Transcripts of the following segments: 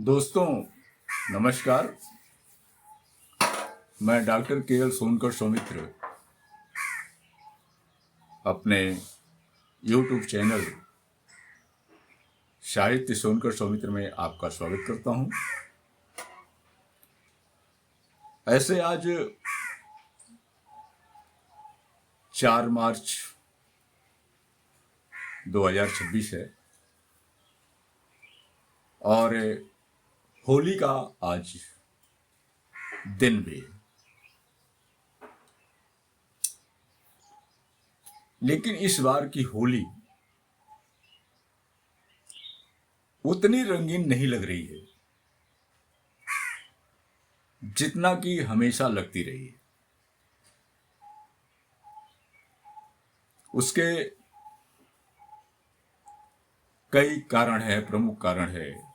दोस्तों नमस्कार। मैं डॉक्टर के.एल. सोनकर सौमित्र अपने YouTube चैनल साहित्य सोनकर सौमित्र में आपका स्वागत करता हूं। ऐसे आज 4 मार्च 2026 है और होली का आज दिन भी है। लेकिन इस बार की होली उतनी रंगीन नहीं लग रही है जितना कि हमेशा लगती रही है। उसके कई कारण है, प्रमुख कारण है,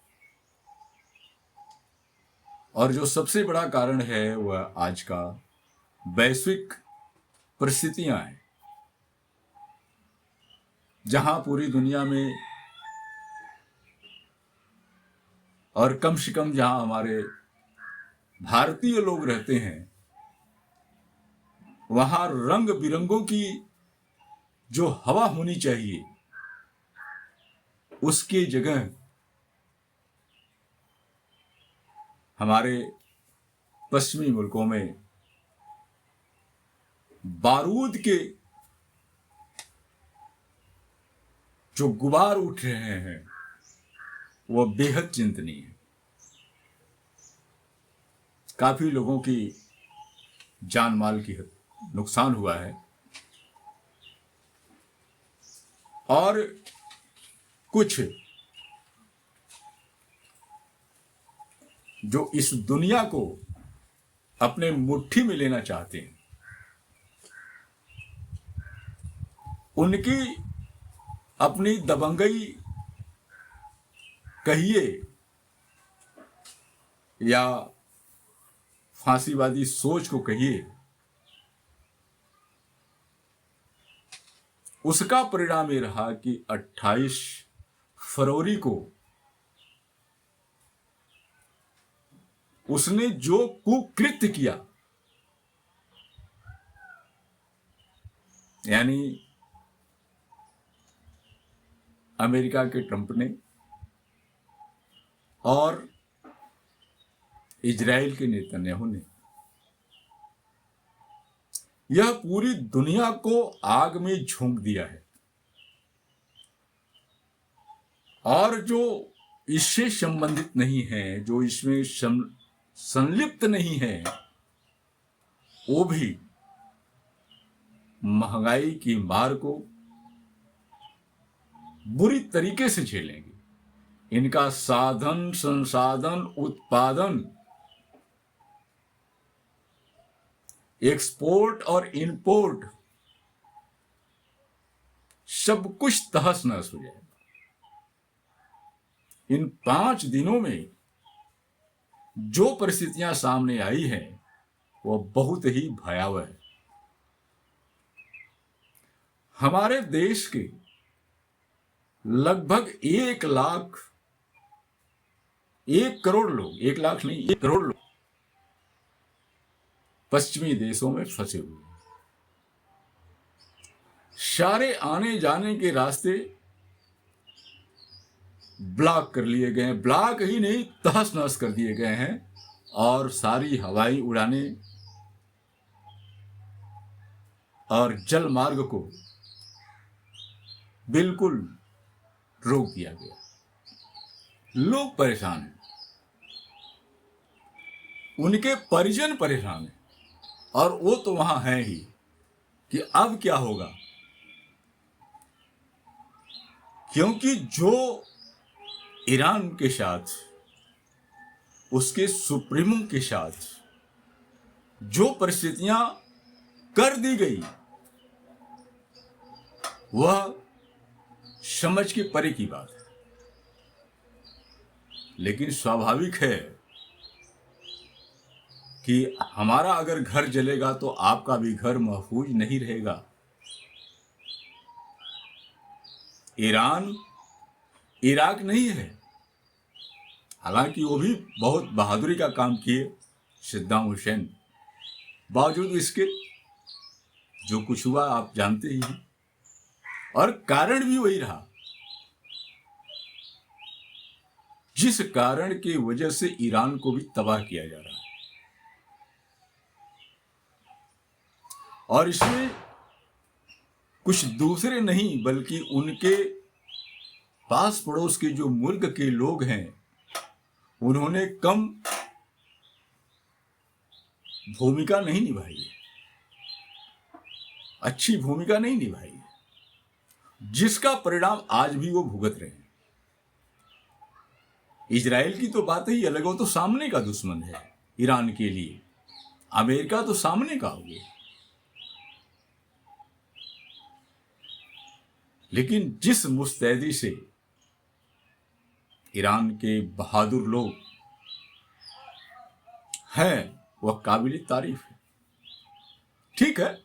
और जो सबसे बड़ा कारण है वह आज का वैश्विक परिस्थितियां हैं, जहां पूरी दुनिया में और कम से कम जहां हमारे भारतीय लोग रहते हैं वहां रंग बिरंगों की जो हवा होनी चाहिए उसकी जगह हमारे पश्चिमी मुल्कों में बारूद के जो गुबार उठ रहे हैं वह बेहद चिंतनीय है। काफी लोगों की जान माल की नुकसान हुआ है और कुछ जो इस दुनिया को अपने मुट्ठी में लेना चाहते हैं उनकी अपनी दबंगई कहिए या फांसीवादी सोच को कहिए, उसका परिणाम ये रहा कि 28 फरवरी को उसने जो कुकृत्य किया, यानी अमेरिका के ट्रंप ने और इजराइल के नेतन्याहू ने, यह पूरी दुनिया को आग में झोंक दिया है। और जो इससे संबंधित नहीं है, जो इसमें संलिप्त नहीं है, वो भी महंगाई की मार को बुरी तरीके से झेलेंगे। इनका साधन, संसाधन, उत्पादन, एक्सपोर्ट और इंपोर्ट सब कुछ तहस नहस हो जाएगा। इन 5 दिनों में जो परिस्थितियां सामने आई हैं वह बहुत ही भयावह है। हमारे देश के लगभग 1 लाख, 1 करोड़ लोग, 1 लाख नहीं 1 करोड़ लोग पश्चिमी देशों में फंसे हुए हैं। सारे आने जाने के रास्ते ब्लॉक कर लिए गए हैं, ब्लॉक ही नहीं तहस नहस कर दिए गए हैं, और सारी हवाई उड़ाने और जल मार्ग को बिल्कुल रोक दिया गया। लोग परेशान हैं, उनके परिजन परेशान हैं, और वो तो वहां है ही कि अब क्या होगा, क्योंकि जो ईरान के साथ, उसके सुप्रीमो के साथ जो परिस्थितियां कर दी गई वह समझ के परे की बात है। लेकिन स्वाभाविक है कि हमारा अगर घर जलेगा तो आपका भी घर महफूज नहीं रहेगा। ईरान इराक नहीं है, हालांकि वो भी बहुत बहादुरी का काम किए सद्दाम हुसैन, बावजूद इसके जो कुछ हुआ आप जानते ही हैं। और कारण भी वही रहा जिस कारण की वजह से ईरान को भी तबाह किया जा रहा है। और इसमें कुछ दूसरे नहीं बल्कि उनके पास पड़ोस के जो मुल्क के लोग हैं उन्होंने कम भूमिका नहीं निभाई है, अच्छी भूमिका नहीं निभाई है, जिसका परिणाम आज भी वो भुगत रहे हैं। इजराइल की तो बात ही अलग, हो तो सामने का दुश्मन है ईरान के लिए, अमेरिका तो सामने का हो गया। लेकिन जिस मुस्तैदी से ईरान के बहादुर लोग हैं वह काबिल तारीफ है। ठीक है,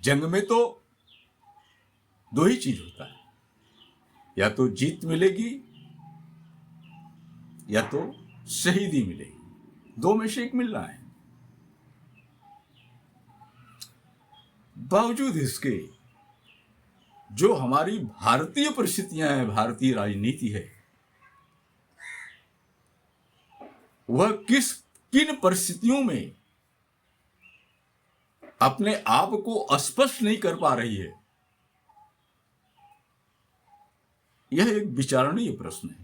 जंग में तो दो ही चीज होता है, या तो जीत मिलेगी या तो शहीदी मिलेगी, दो में से एक मिल रहा है। बावजूद इसके जो हमारी भारतीय परिस्थितियां हैं, भारतीय राजनीति है, वह किन परिस्थितियों में अपने आप को स्पष्ट नहीं कर पा रही है, यह एक विचारणीय प्रश्न है।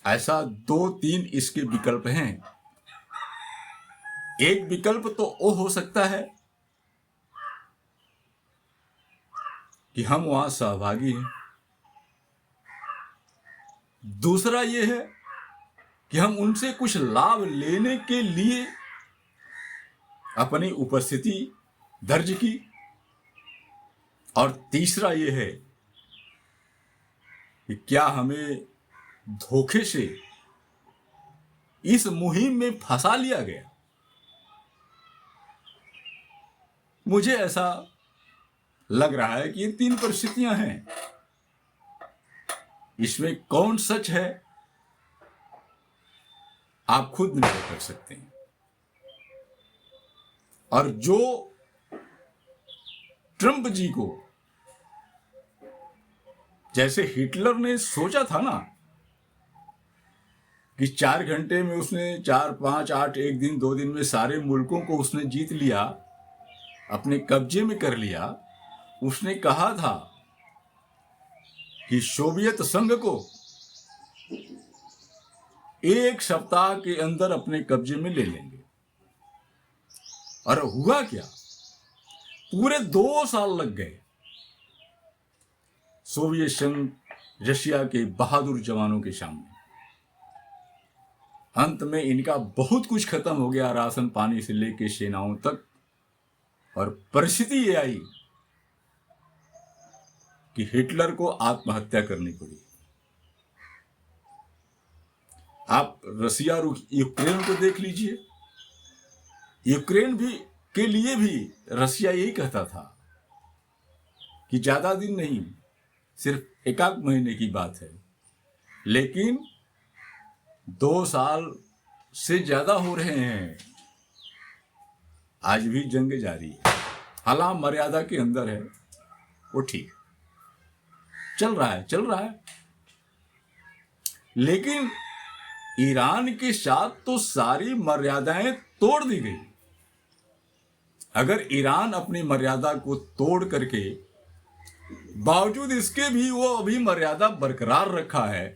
ऐसा 2-3 इसके विकल्प हैं। एक विकल्प तो वो हो सकता है कि हम वहां सहभागी हैं, दूसरा यह है कि हम उनसे कुछ लाभ लेने के लिए अपनी उपस्थिति दर्ज की, और तीसरा यह है कि क्या हमें धोखे से इस मुहिम में फंसा लिया गया। मुझे ऐसा लग रहा है कि ये 3 परिस्थितियां हैं। इसमें कौन सच है आप खुद निर्णय कर सकते हैं। और जो ट्रंप जी को, जैसे हिटलर ने सोचा था ना कि 4 घंटे में उसने 4, 5, 8, 1 दिन 2 दिन में सारे मुल्कों को उसने जीत लिया, अपने कब्जे में कर लिया। उसने कहा था कि सोवियत संघ को 1 सप्ताह के अंदर अपने कब्जे में ले लेंगे। और हुआ क्या, पूरे 2 साल लग गए सोवियत संघ रशिया के बहादुर जवानों के सामने। अंत में इनका बहुत कुछ खत्म हो गया, राशन पानी से लेके सेनाओं तक। और परिस्थिति ये आई कि हिटलर को आत्महत्या करनी पड़ी। आप रसिया और यूक्रेन को देख लीजिए। यूक्रेन भी के लिए भी रसिया यही कहता था कि ज्यादा दिन नहीं, सिर्फ 1 महीने की बात है, लेकिन 2 साल से ज्यादा हो रहे हैं, आज भी जंग जारी है। हालांकि मर्यादा के अंदर है, वो ठीक चल रहा है। लेकिन ईरान के साथ तो सारी मर्यादाएं तोड़ दी गई। अगर ईरान अपनी मर्यादा को तोड़ करके, बावजूद इसके भी वो अभी मर्यादा बरकरार रखा है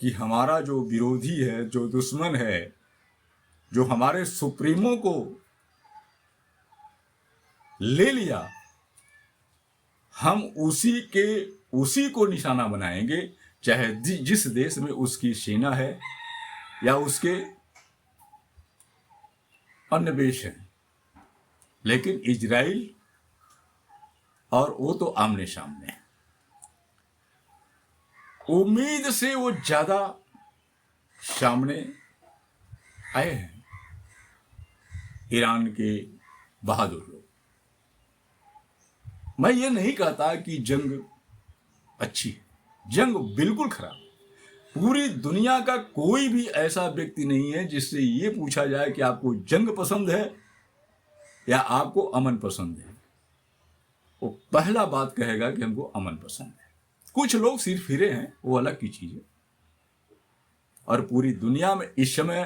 कि हमारा जो विरोधी है, जो दुश्मन है, जो हमारे सुप्रीमो को ले लिया, हम उसी को निशाना बनाएंगे, चाहे जिस देश में उसकी सेना है या उसके अन्य देश हैं। लेकिन इजराइल और वो तो आमने सामने है। उम्मीद से वो ज्यादा सामने आए हैं ईरान के बहादुर लोग। मैं ये नहीं कहता कि जंग अच्छी है, जंग बिल्कुल खराब। पूरी दुनिया का कोई भी ऐसा व्यक्ति नहीं है जिससे ये पूछा जाए कि आपको जंग पसंद है या आपको अमन पसंद है, वो पहला बात कहेगा कि हमको अमन पसंद है। कुछ लोग सिर्फ फिरे हैं, वो अलग की चीज है। और पूरी दुनिया में इस समय,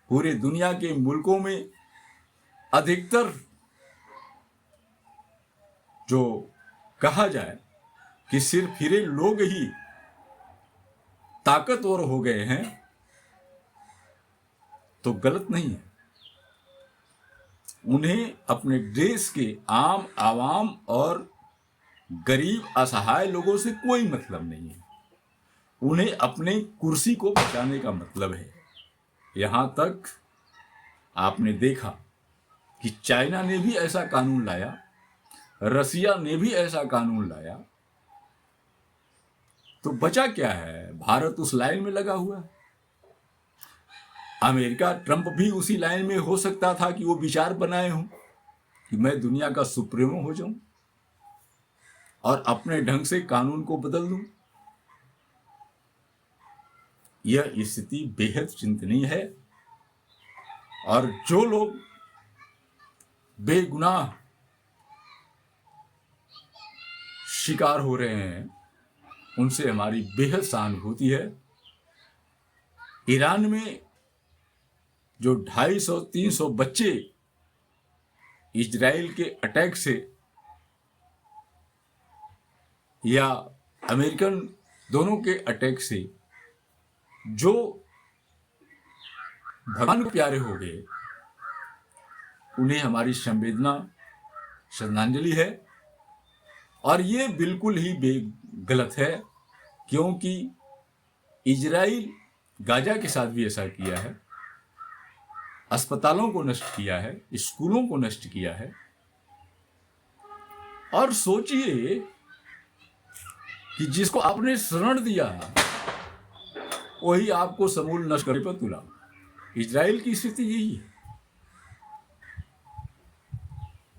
पूरी दुनिया के मुल्कों में अधिकतर जो कहा जाए कि सिर्फ फिरे लोग ही ताकतवर हो गए हैं, तो गलत नहीं है। उन्हें अपने देश के आम आवाम और गरीब असहाय लोगों से कोई मतलब नहीं है। उन्हें अपने कुर्सी को बचाने का मतलब है। यहां तक आपने देखा कि चाइना ने भी ऐसा कानून लाया, रसिया ने भी ऐसा कानून लाया, तो बचा क्या है? भारत उस लाइन में लगा हुआ है। अमेरिका, ट्रंप भी उसी लाइन में हो सकता था कि वो विचार बनाए हों कि मैं दुनिया का सुप्रीमो हो जाऊं और अपने ढंग से कानून को बदल दूं। यह स्थिति बेहद चिंतनीय है। और जो लोग बेगुनाह शिकार हो रहे हैं, उनसे हमारी बेहद सहानुभूति है। ईरान में जो 250-300 बच्चे इजराइल के अटैक से या अमेरिकन दोनों के अटैक से जो भगवान को प्यारे हो गए, उन्हें हमारी संवेदना, श्रद्धांजलि है। और ये बिल्कुल ही गलत है, क्योंकि इजराइल गाजा के साथ भी ऐसा किया है, अस्पतालों को नष्ट किया है, स्कूलों को नष्ट किया है। और सोचिए कि जिसको आपने शरण दिया वही आपको समूल नष्ट करने पर तुला। इजराइल की स्थिति यही है।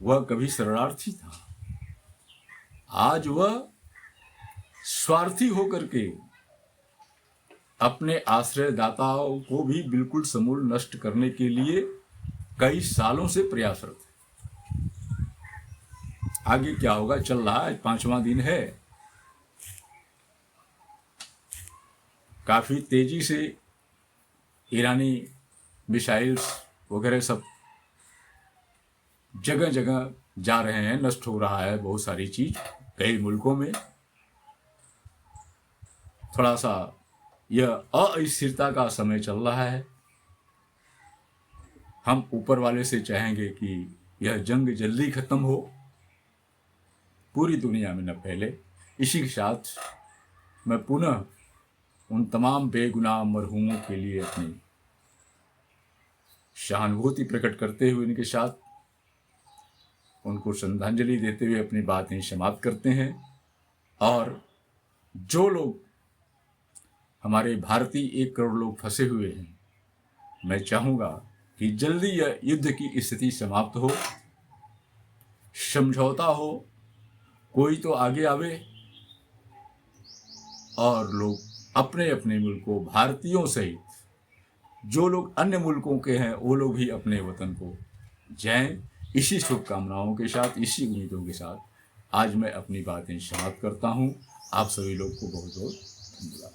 वह कभी शरणार्थी था, आज वह स्वार्थी होकर के अपने आश्रयदाताओं को भी बिल्कुल समूल नष्ट करने के लिए कई सालों से प्रयासरत है। आगे क्या होगा, चल रहा है, 5वां दिन है। काफी तेजी से ईरानी मिसाइल्स वगैरह सब जगह जगह जा रहे हैं, नष्ट हो रहा है बहुत सारी चीज कई मुल्कों में। थोड़ा सा यह अस्थिरता का समय चल रहा है। हम ऊपर वाले से चाहेंगे कि यह जंग जल्दी खत्म हो, पूरी दुनिया में न फैले। इसी के साथ मैं पुनः उन तमाम बेगुनाह मरहूमों के लिए अपनी सहानुभूति प्रकट करते हुए उनके साथ उनको श्रद्धांजलि देते हुए अपनी बात यहीं समाप्त करते हैं। और जो लोग हमारे भारतीय 1 करोड़ लोग फंसे हुए हैं, मैं चाहूँगा कि जल्दी यह युद्ध की स्थिति समाप्त हो, समझौता हो, कोई तो आगे आवे और लोग अपने अपने मुल्कों, भारतीयों सहित जो लोग अन्य मुल्कों के हैं, वो लोग भी अपने वतन को जाएं। इसी शुभकामनाओं के साथ, इसी उम्मीदों के साथ आज मैं अपनी बातें समाप्त करता हूँ। आप सभी लोग को बहुत बहुत धन्यवाद।